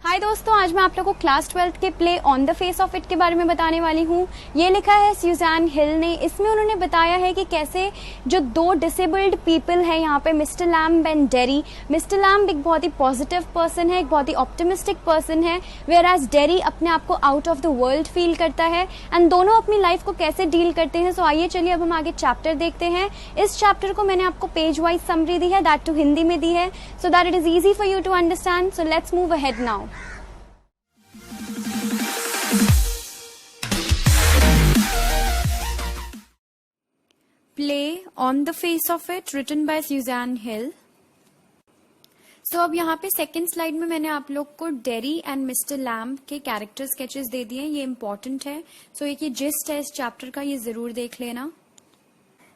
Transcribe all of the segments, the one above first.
हाय दोस्तों, आज मैं आप लोगों को क्लास 12th के play on the face of it के बारे में बताने वाली हूँ। ये लिखा है सुज़ैन हिल ने। इसमें उन्होंने बताया है कि कैसे जो दो डिसेबल्ड पीपल हैं यहाँ पे, mister lamb and dairy. Mister lamb एक बहुत ही पॉजिटिव पर्सन है, एक बहुत ही ऑप्टिमिस्टिक पर्सन है, वेयर एज डेरी अपने आप को out of the world feel करता है। एंड दोनों अपनी लाइफ को कैसे डील करते हैं। सो आइए चलिए अब हम आगे चैप्टर देखते हैं। इस चैप्टर को मैंने आपको पेज वाइज समरी दी है, दैट टू हिंदी में दी है, so that it is easy for you to understand. So let's move ahead now. Play on the face of it written by Susan Hill. सो अब यहाँ पे सेकेंड स्लाइड में मैंने आप लोग को डेरी एंड मिस्टर लैम्ब के कैरेक्टर स्केचेस दे दिए हैं। ये इंपॉर्टेंट है। सो एक ये जिस्ट है इस चैप्टर का, ये जरूर देख लेना।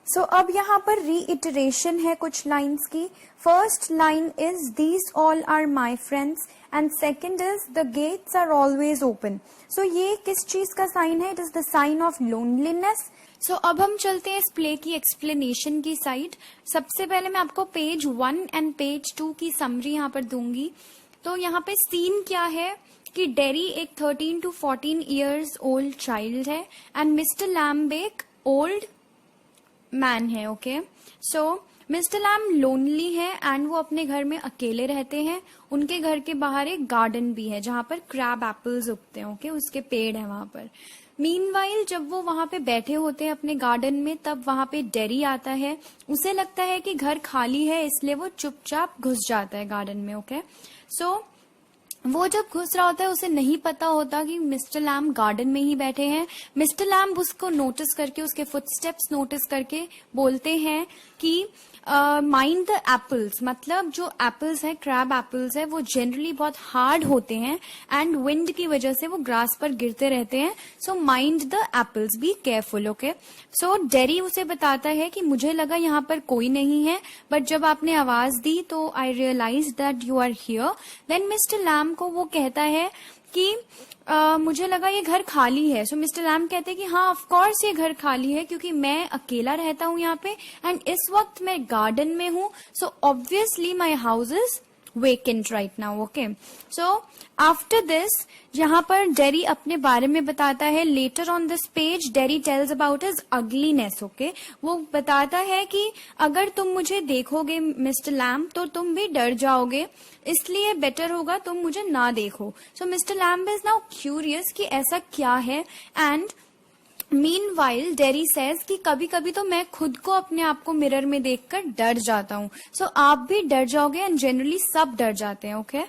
सो अब यहाँ पर रीइटरेशन है कुछ लाइन्स की। First line is these all are my friends and second is the gates are always open. So ये किस चीज का साइन है? It is the sign of loneliness. So अब हम चलते हैं इस प्ले की एक्सप्लेनेशन की साइड। सबसे पहले मैं आपको पेज 1 एंड पेज 2 की समरी यहाँ पर दूंगी। तो यहाँ पे सीन क्या है कि डेरी एक 13 to 14 ईयर्स ओल्ड चाइल्ड है एंड मिस्टर लैम्ब एक ओल्ड मैन है। ओके, सो मिस्टर लैम्ब लोनली है एंड वो अपने घर में अकेले रहते हैं। उनके घर के बाहर एक गार्डन भी है जहां पर क्रैब एप्पल्स उगते हैं। ओके, उसके पेड़ है वहां पर। मीनवाइल जब वो वहां पे बैठे होते हैं अपने गार्डन में, तब वहां पे डेरी आता है। उसे लगता है कि घर खाली है, इसलिए वो चुपचाप घुस जाता है गार्डन में। ओके, सो वो जब घुस रहा होता है उसे नहीं पता होता कि मिस्टर लैम्ब गार्डन में ही बैठे हैं। मिस्टर लैम्ब उसको नोटिस करके, उसके फुटस्टेप्स नोटिस करके बोलते हैं कि माइंड द एप्पल्स, मतलब जो एप्पल्स है, क्रैब एप्पल्स है, वो जनरली बहुत हार्ड होते हैं एंड विंड की वजह से वो ग्रास पर गिरते रहते हैं। So mind the apples, be careful. Okay, so dairy उसे बताता है कि मुझे लगा यहाँ पर कोई नहीं है, बट जब आपने आवाज दी तो I realise that you are here. Then Mister Lamb को वो कहता है कि मुझे लगा ये घर खाली है। सो मिस्टर लैम्ब कहते हैं कि हाँ, ऑफ कोर्स ये घर खाली है क्योंकि मैं अकेला रहता हूँ यहाँ पे एंड इस वक्त मैं गार्डन में हूँ। So obviously my house is vacant right now. Okay, so after this यहाँ पर डेरी अपने बारे में बताता है। Later on this page dairy tells about his ugliness. Okay, वो बताता है कि अगर तुम मुझे देखोगे मिस्टर लैम्ब तो तुम भी डर जाओगे, इसलिए बेटर होगा तुम मुझे ना देखो। So Mister Lamb is now curious कि ऐसा क्या है। एंड मीनवाइल डेरी सेज कि कभी कभी तो मैं खुद को अपने आप को मिरर में देखकर डर जाता हूँ। सो आप भी डर जाओगे एंड जनरली सब डर जाते हैं। Okay,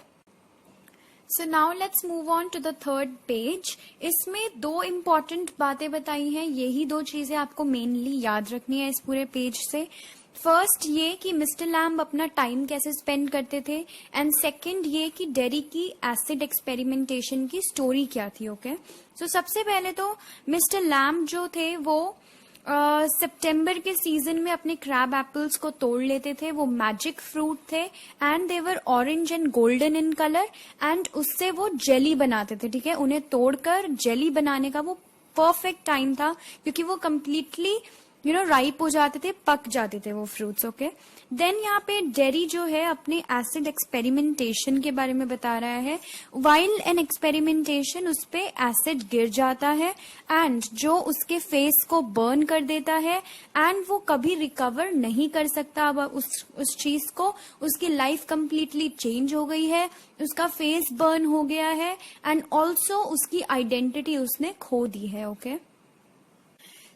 so now let's move on to the third page. इसमें दो इम्पॉर्टेंट बातें बताई हैं। यही दो चीजें आपको मेनली याद रखनी है इस पूरे पेज से। फर्स्ट ये कि मिस्टर लैम्ब अपना टाइम कैसे स्पेंड करते थे एंड सेकंड ये कि डेरी की एसिड एक्सपेरिमेंटेशन की स्टोरी क्या थी। ओके, सो सबसे पहले तो मिस्टर लैम्ब जो थे वो सितंबर के सीजन में अपने क्रैब एप्पल्स को तोड़ लेते थे। वो मैजिक फ्रूट थे and they were orange and golden in colour and उससे वो जेली बनाते थे। ठीक है, उन्हें तोड़कर जेली बनाने का वो परफेक्ट टाइम था क्योंकि वो कम्प्लीटली राइप हो जाते थे, पक जाते थे वो फ्रूट्स। ओके, देन यहाँ पे डेरी जो है अपने एसिड एक्सपेरिमेंटेशन के बारे में बता रहा है। वाइल एन एक्सपेरिमेंटेशन, उस पे एसिड गिर जाता है एंड जो उसके फेस को बर्न कर देता है एंड वो कभी रिकवर नहीं कर सकता अब उस चीज को। उसकी लाइफ कंप्लीटली चेंज हो गई है, उसका फेस बर्न हो गया है एंड ऑल्सो उसकी आइडेंटिटी उसने खो दी है। ओके,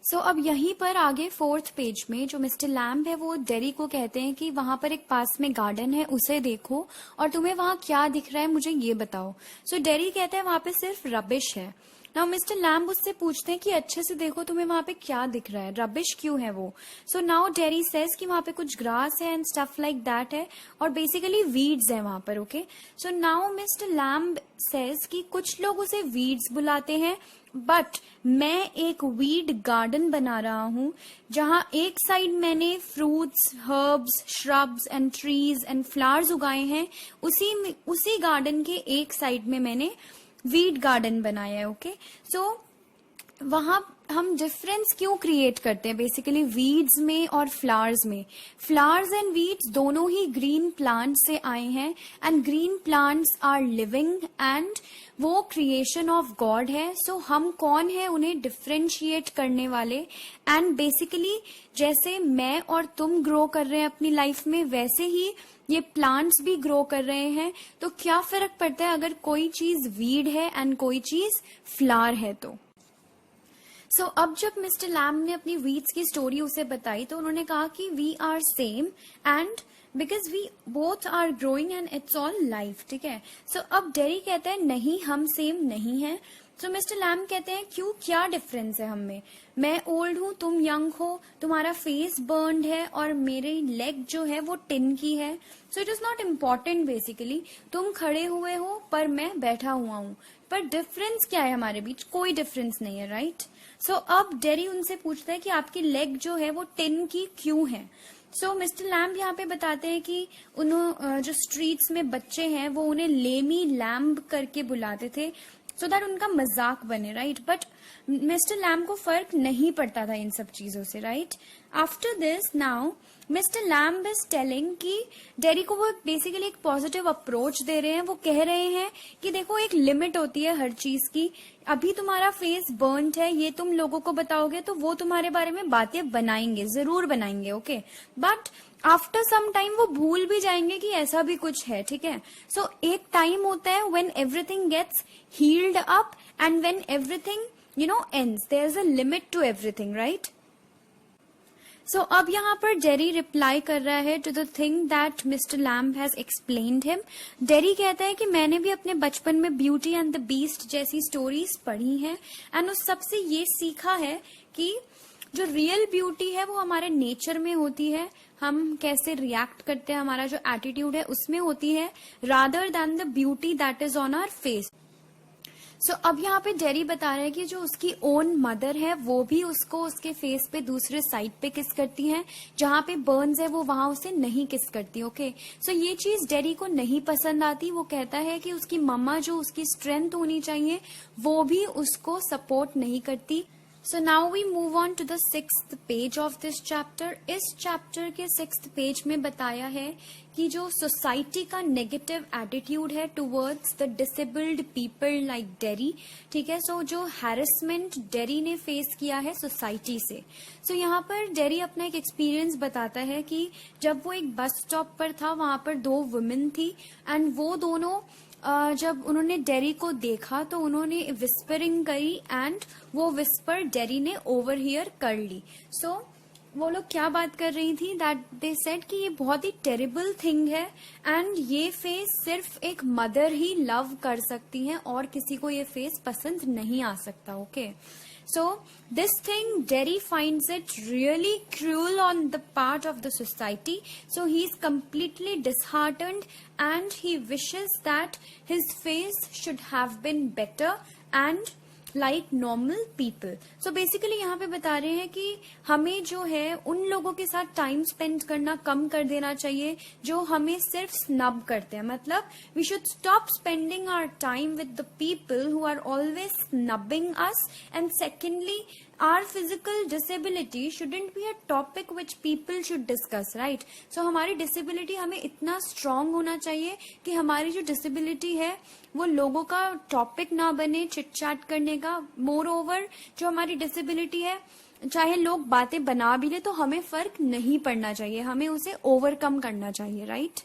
सो अब यहीं पर आगे फोर्थ पेज में जो मिस्टर लैम्ब है वो डेरी को कहते हैं कि वहां पर एक पास में गार्डन है, उसे देखो और तुम्हें वहां क्या दिख रहा है मुझे ये बताओ। सो डेरी कहता है वहां पे सिर्फ रबिश है। नाउ मिस्टर लैम्ब उससे पूछते हैं कि अच्छे से देखो तुम्हें वहां पे क्या दिख रहा है, रबिश क्यों है वो। सो नाउ डेरी सेज कि वहां पे कुछ ग्रास है एंड स्टफ लाइक दैट है और बेसिकली वीड्स है वहां पर। Okay, so now mister lamb says कि कुछ लोग उसे वीड्स बुलाते हैं बट मैं एक वीड गार्डन बना रहा हूं जहां एक साइड मैंने fruits, herbs, shrubs and trees and flowers उगाए हैं, उसी गार्डन के एक साइड में मैंने वीड गार्डन बनाया है। ओके, सो वहां हम डिफरेंस क्यों क्रिएट करते हैं बेसिकली वीड्स में और फ्लावर्स में? फ्लावर्स एंड वीड्स दोनों ही ग्रीन प्लांट्स से आए हैं and green plants are living and वो क्रिएशन ऑफ गॉड है. सो हम कौन है उन्हें डिफरेंशिएट करने वाले? एंड बेसिकली जैसे मैं और तुम ग्रो कर रहे हैं अपनी लाइफ में, वैसे ही ये प्लांट्स भी ग्रो कर रहे हैं. तो क्या फर्क पड़ता है अगर कोई चीज वीड है एंड कोई चीज फ्लावर है? तो अब जब मिस्टर लैम्ब ने अपनी वीड्स की स्टोरी उसे बताई तो उन्होंने कहा कि we are same and because we both are growing and it's all life. ठीक है. अब डेरी कहते हैं नहीं, हम सेम नहीं है. मिस्टर लैम्ब कहते हैं क्यों, क्या डिफरेंस है हम में? मैं ओल्ड हूँ, तुम यंग हो, तुम्हारा फेस बर्न्ड है और मेरी लेग जो है वो टिन की है. It is not important basically. तुम खड़े हुए हो पर मैं बैठा हुआ हूँ, पर डिफरेंस क्या है हमारे बीच? कोई डिफरेंस नहीं है, राइट? अब डेरी उनसे पूछता है कि आपकी लेग जो है वो टिन की क्यों है? मिस्टर लैम्ब यहाँ पे बताते हैं कि उन्होंने जो स्ट्रीट्स में बच्चे हैं वो उन्हें लेमी लैम्ब करके बुलाते थे सो दैट उनका मजाक बने, राइट? बट मिस्टर लैम्ब को फर्क नहीं पड़ता था इन सब चीजों से, right? After this now mister Lamb is telling कि डेरी को वो बेसिकली एक पॉजिटिव अप्रोच दे रहे हैं. वो कह रहे हैं कि देखो एक लिमिट होती है हर चीज की. अभी तुम्हारा फेस बर्न्ड है, ये तुम लोगों को बताओगे तो वो तुम्हारे बारे में बातें बनाएंगे, जरूर बनाएंगे, okay? But after some time वो भूल भी जाएंगे कि ऐसा भी कुछ है. ठीक है. एक टाइम होता है when everything gets healed up and when everything ends. There is a limit to everything, right? अब यहाँ पर डेरी रिप्लाई कर रहा है to the thing that mister Lamb has explained him. Derry कहता है कि मैंने भी अपने बचपन में ब्यूटी एंड द बीस्ट जैसी स्टोरीज पढ़ी हैं एंड उस सबसे ये सीखा है कि जो रियल ब्यूटी है वो हमारे नेचर में होती है, हम कैसे रिएक्ट करते हैं, हमारा जो एटीट्यूड है उसमें होती है, rather than the beauty that is on our face. अब यहाँ पे डेरी बता रहे हैं कि जो उसकी ओन मदर है वो भी उसको उसके फेस पे दूसरे साइड पे किस करती हैं, जहाँ पे बर्न्स है वो वहां उसे नहीं किस करती. ओके. ये चीज डेरी को नहीं पसंद आती. वो कहता है कि उसकी मम्मा जो उसकी स्ट्रेंथ होनी चाहिए वो भी उसको सपोर्ट नहीं करती. Now we move on to the 6th page of this chapter. इस चैप्टर के 6th पेज में बताया है कि जो सोसाइटी का नेगेटिव एटीट्यूड है towards the disabled people like dairy. ठीक है. जो हैरेसमेंट डेरी ने फेस किया है सोसाइटी से. यहाँ पर डेरी अपना एक एक्सपीरियंस बताता है कि जब वो एक बस स्टॉप पर था, वहां पर 2 वुमेन थी एंड वो दोनों जब उन्होंने डेरी को देखा तो उन्होंने विस्परिंग करी एंड वो विस्पर डेरी ने ओवरहियर कर ली. वो लोग क्या बात कर रही थी? दैट दे सेड कि ये बहुत ही टेरिबल थिंग है एंड ये फेस सिर्फ एक मदर ही लव कर सकती है और किसी को ये फेस पसंद नहीं आ सकता. Okay. This thing, Derry finds it really cruel on the part of the society. He is completely disheartened and he wishes that his face should have been better and like normal people. Basically यहाँ पे बता रहे हैं कि हमें जो है उन लोगों के साथ टाइम स्पेंड करना कम कर देना चाहिए जो हमें सिर्फ स्नब करते हैं. मतलब we should stop spending our time with the people who are always snubbing us. And secondly, our physical disability shouldn't be a topic which people should discuss, right? हमारी disability हमें इतना strong होना चाहिए कि हमारी जो disability है वो लोगों का टॉपिक ना बने चिट चैट करने का. मोर ओवर जो हमारी डिसेबिलिटी है, चाहे लोग बातें बना भी ले तो हमें फर्क नहीं पड़ना चाहिए, हमें उसे ओवरकम करना चाहिए, राइट?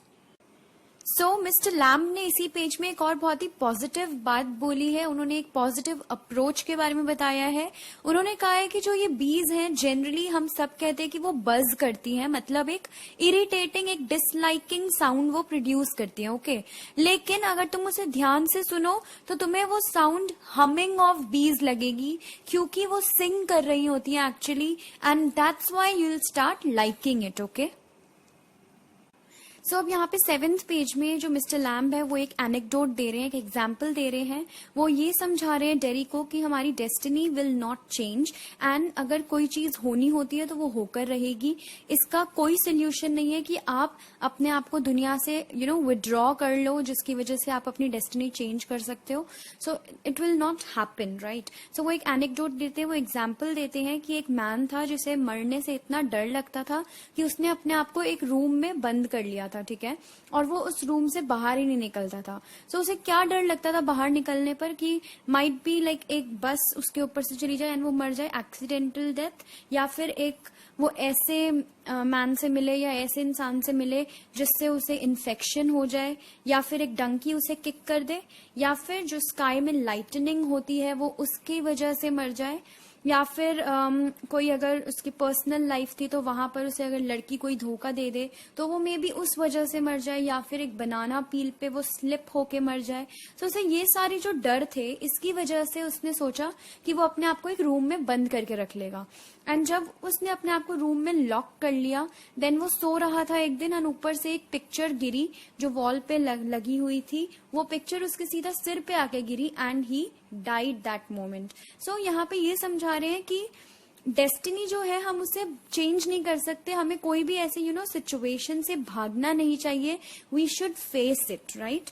मिस्टर लैम्ब ने इसी पेज में एक और बहुत ही पॉजिटिव बात बोली है. उन्होंने एक पॉजिटिव अप्रोच के बारे में बताया है. उन्होंने कहा है कि जो ये बीज हैं जनरली हम सब कहते हैं कि वो बज करती हैं, मतलब एक इरिटेटिंग, एक डिसलाइकिंग साउंड वो प्रोड्यूस करती हैं. ओके. लेकिन अगर तुम उसे ध्यान से सुनो तो तुम्हें वो साउंड हमिंग ऑफ बीज लगेगी क्योंकि वो सिंग कर रही होती हैं actually, and that's why you will start liking it. Okay. So अब यहाँ पे 7th पेज में जो मिस्टर लैम्ब है वो एक एनेक्डोट दे रहे हैं, एक एग्जाम्पल दे रहे हैं। वो ये समझा रहे हैं डेरी को कि हमारी destiny will not change and अगर कोई चीज होनी होती है तो वो होकर रहेगी। इसका कोई सोल्यूशन नहीं है कि आप अपने आप को दुनिया से विड्रॉ कर लो जिसकी वजह से आप अपनी डेस्टिनी चेंज कर सकते हो। So it will not happen, right. So वो एक एनेक्डोट देते हैं, वो एग्जाम्पल देते हैं कि एक मैन था जिसे मरने से इतना डर लगता था कि उसने अपने आप को एक रूम में बंद कर लिया था, ठीक है, और वो उस रूम से बाहर ही नहीं निकलता था। सो उसे क्या डर लगता था बाहर निकलने पर कि माइट बी लाइक एक बस उसके ऊपर से चली जाए एंड वो मर जाए, एक्सीडेंटल डेथ, या फिर एक वो ऐसे मैन से मिले या ऐसे इंसान से मिले जिससे उसे इन्फेक्शन हो जाए, या फिर एक डंकी उसे किक कर दे, या फिर जो स्काई में लाइटनिंग होती है वो उसकी वजह से मर जाए, या फिर कोई अगर उसकी पर्सनल लाइफ थी तो वहां पर उसे अगर लड़की कोई धोखा दे दे तो वो मे बी उस वजह से मर जाए, या फिर एक बनाना पील पे वो स्लिप होके मर जाए। तो उसे ये सारे जो डर थे इसकी वजह से उसने सोचा कि वो अपने आप को एक रूम में बंद करके रख लेगा। एंड जब उसने अपने आप को रूम में लॉक कर लिया, देन वो सो रहा था एक दिन एंड ऊपर से एक पिक्चर गिरी जो वॉल पे लगी हुई थी। वो पिक्चर उसके सीधा सिर पे आके गिरी and he died that moment. So यहाँ पे ये समझा रहे हैं कि डेस्टिनी जो है हम उसे चेंज नहीं कर सकते, हमें कोई भी ऐसे सिचुएशन से भागना नहीं चाहिए, we should face it, right.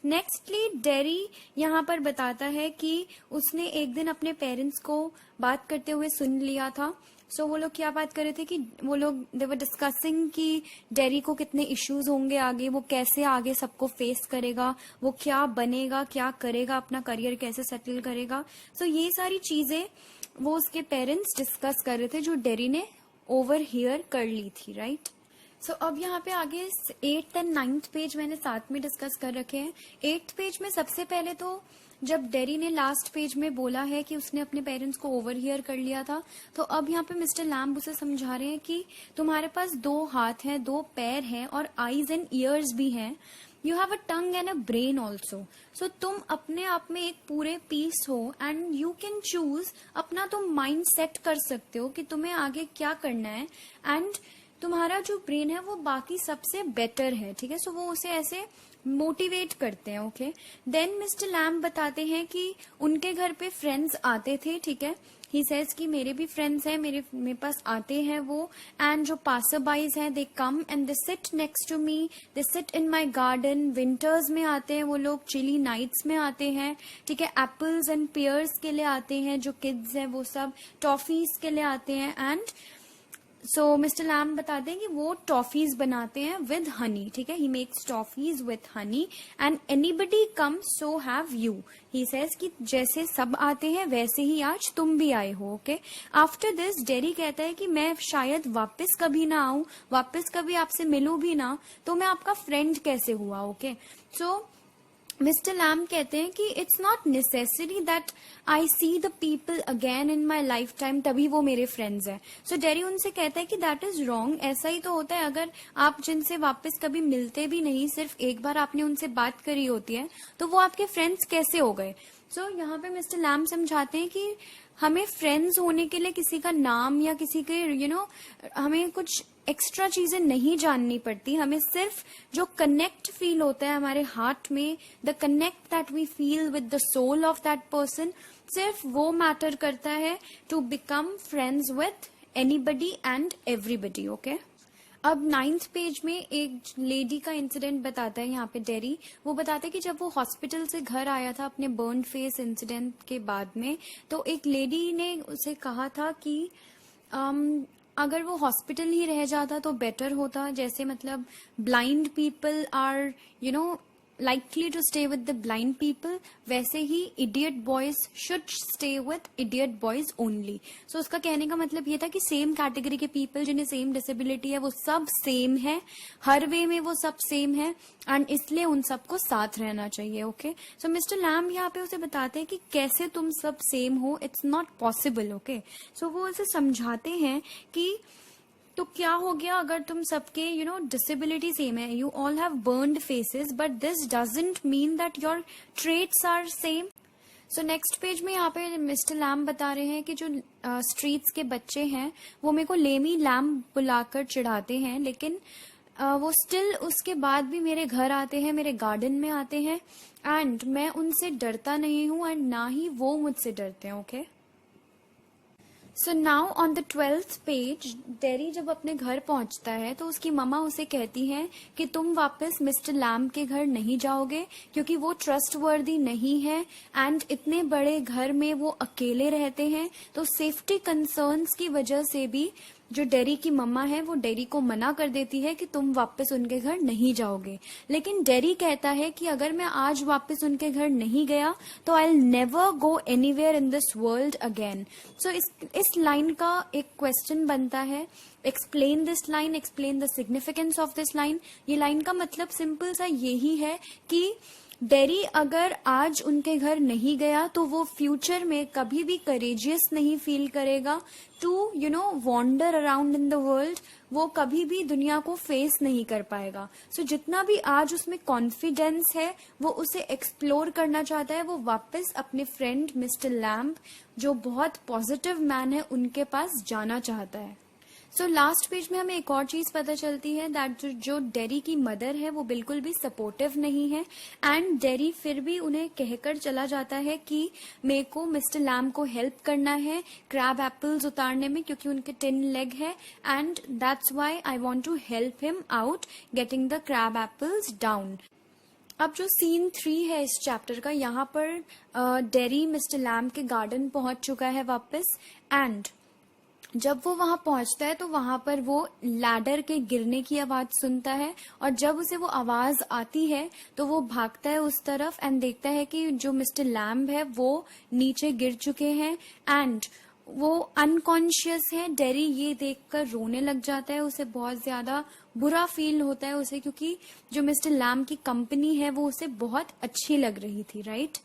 Nextly Derry यहाँ पर बताता है कि उसने एक दिन अपने पेरेंट्स को बात करते हुए सुन लिया था। सो वो लोग क्या बात कर रहे थे कि वो लोग दे वर डिस्कसिंग कि डेरी को कितने इश्यूज होंगे आगे, वो कैसे आगे सबको फेस करेगा, वो क्या बनेगा, क्या करेगा, अपना करियर कैसे सेटल करेगा। सो ये सारी चीजें वो उसके पेरेंट्स डिस्कस कर रहे थे जो डेरी ने ओवर हियर कर ली थी, राइट। सो अब यहाँ पे आगे 8th एंड 9th पेज मैंने साथ में डिस्कस कर रखे हैं। 8th पेज में सबसे पहले तो जब डेरी ने लास्ट पेज में बोला है कि उसने अपने पेरेंट्स को ओवर हियर कर लिया था, तो अब यहाँ पे मिस्टर लैम्ब उसे समझा रहे हैं कि तुम्हारे पास 2 हाथ हैं, 2 पैर हैं और आईज एंड ईयर्स भी हैं। You have a tongue and a brain also. So तुम अपने आप में एक पूरे पीस हो एंड यू कैन चूज, अपना तुम माइंड सेट कर सकते हो कि तुम्हें आगे क्या करना है, एंड तुम्हारा जो ब्रेन है वो बाकी सबसे बेटर है, ठीक है। सो वो उसे ऐसे मोटिवेट करते हैं, ओके। देन मिस्टर लैम्ब बताते हैं कि उनके घर पे फ्रेंड्स आते थे, ठीक है। ही सेज कि मेरे भी फ्रेंड्स हैं, मेरे पास आते हैं वो, एंड जो पासर बाइज हैं they come and they sit next to me, they sit in my garden. Winters में आते हैं वो लोग, चिली नाइट्स में आते हैं, ठीक है। एप्पल्स एंड पियर्स के लिए आते हैं, जो किड्स हैं वो सब टॉफीज के लिए आते हैं। एंड सो मिस्टर लैम्ब बताते हैं कि वो टॉफीज बनाते हैं विद हनी, ठीक है। He makes toffees with honey and anybody come so have you. He says कि जैसे सब आते हैं वैसे ही आज तुम भी आए हो, ओके। आफ्टर दिस डेरी कहता है कि मैं शायद वापस कभी ना आऊं, वापस कभी आपसे मिलूं भी ना, तो मैं आपका फ्रेंड कैसे हुआ, ओके। सो मिस्टर लैम्ब कहते हैं कि it's not necessary that I see the people again in my life time तभी वो मेरे फ्रेंड्स हैं। सो डेरी उनसे कहता है कि दैट इज रॉन्ग। ऐसा ही तो होता है, अगर आप जिनसे वापस कभी मिलते भी नहीं, सिर्फ एक बार आपने उनसे बात करी होती है, तो वो आपके फ्रेंड्स कैसे हो गए। सो यहाँ पे मिस्टर लैम्ब समझाते हैं कि हमें फ्रेंड्स होने के लिए किसी का नाम या किसी के हमें कुछ एक्स्ट्रा चीजें नहीं जाननी पड़ती, हमें सिर्फ जो कनेक्ट फील होता है हमारे हार्ट में, the connect that we feel with the soul of that person, सिर्फ वो मैटर करता है to become friends with anybody and everybody, okay. अब 9th पेज में एक लेडी का इंसिडेंट बताता है यहाँ पे डेरी। वो बताते हैं कि जब वो हॉस्पिटल से घर आया था अपने बर्न फेस इंसिडेंट के बाद में, तो एक लेडी ने उसे कहा था कि अगर वो हॉस्पिटल ही रह जाता तो बेटर होता, जैसे मतलब blind people are likely to stay with the blind people, वैसे ही idiot boys should stay with idiot boys only. So उसका कहने का मतलब ये था कि सेम कैटेगरी के पीपल जिन्हें सेम डिसेबिलिटी है वो सब सेम है, हर वे में वो सब सेम है, एंड इसलिए उन सबको साथ रहना चाहिए, ओके। सो मिस्टर लैम्ब यहाँ पे उसे बताते हैं कि कैसे तुम सब सेम हो, इट्स नॉट पॉसिबल, ओके। सो वो उसे समझाते हैं कि तो क्या हो गया अगर तुम सबके डिसेबिलिटी सेम है, you all have burned faces, but this doesn't mean that your traits are same. So next page में यहाँ पे मिस्टर लैम्ब बता रहे हैं कि जो स्ट्रीट्स के बच्चे हैं वो मेरे को लेमी लैम्ब बुलाकर चिढ़ाते हैं, लेकिन वो स्टिल उसके बाद भी मेरे घर आते हैं, मेरे गार्डन में आते हैं, एंड मैं उनसे डरता नहीं हूँ एंड ना ही वो मुझसे डरते हैं. Okay, so now on the 12th page, dairy जब अपने घर पहुंचता है तो उसकी मम्मा उसे कहती हैं कि तुम वापस मिस्टर लैम्ब के घर नहीं जाओगे क्योंकि वो ट्रस्टवर्दी नहीं है एंड इतने बड़े घर में वो अकेले रहते हैं. तो सेफ्टी कंसर्न्स की वजह से भी जो डेरी की मम्मा है वो डेरी को मना कर देती है कि तुम वापस उनके घर नहीं जाओगे. लेकिन डेरी कहता है कि अगर मैं आज वापस उनके घर नहीं गया तो I will never go anywhere in this world again. So इस लाइन का एक क्वेश्चन बनता है, explain this line, explain the significance of this line. ये लाइन का मतलब सिंपल सा यही है कि डेरी अगर आज उनके घर नहीं गया तो वो फ्यूचर में कभी भी करेजियस नहीं फील करेगा to wander around in the world. वो कभी भी दुनिया को फेस नहीं कर पाएगा. सो जितना भी आज उसमें कॉन्फिडेंस है वो उसे एक्सप्लोर करना चाहता है. वो वापस अपने फ्रेंड मिस्टर लैम्ब, जो बहुत पॉजिटिव मैन है, उनके पास जाना चाहता है. सो लास्ट पेज में हमें एक और चीज पता चलती है दैट जो डेरी की मदर है वो बिल्कुल भी सपोर्टिव नहीं है एंड डेरी फिर भी उन्हें कहकर चला जाता है कि मेरे को मिस्टर लैम्ब को हेल्प करना है क्रैब एप्पल्स उतारने में क्योंकि उनके 10 लेग है and that's why I want to help him out getting the crab apples down. अब जो सीन 3 है इस चैप्टर का, यहाँ पर डेरी मिस्टर लैम्ब के गार्डन पहुंच चुका है वापस एंड जब वो वहां पहुंचता है तो वहां पर वो लैडर के गिरने की आवाज सुनता है और जब उसे वो आवाज आती है तो वो भागता है उस तरफ एंड देखता है कि जो मिस्टर लैम्ब है वो नीचे गिर चुके हैं एंड वो अनकॉन्शियस है. डेरी ये देखकर रोने लग जाता है, उसे बहुत ज्यादा बुरा फील होता है उसे, क्योंकि जो मिस्टर लैम्ब की कंपनी है वो उसे बहुत अच्छी लग रही थी, राइट.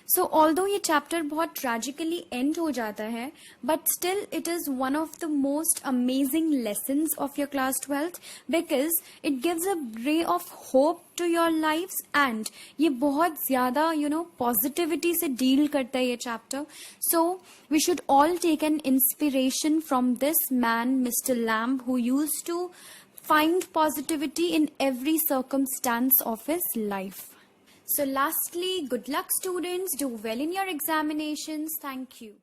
सो ऑल्दो ये चैप्टर बहुत ट्रेजिकली एंड हो जाता है but still it is one of the most amazing lessons of your class 12th because it gives a ray of hope to your lifes and ये बहुत ज्यादा positivity से deal करता है ये chapter. So we should all take an inspiration from this man mister Lamb who used to find positivity in every circumstance of his life. So lastly, good luck students, do well in your examinations. Thank you.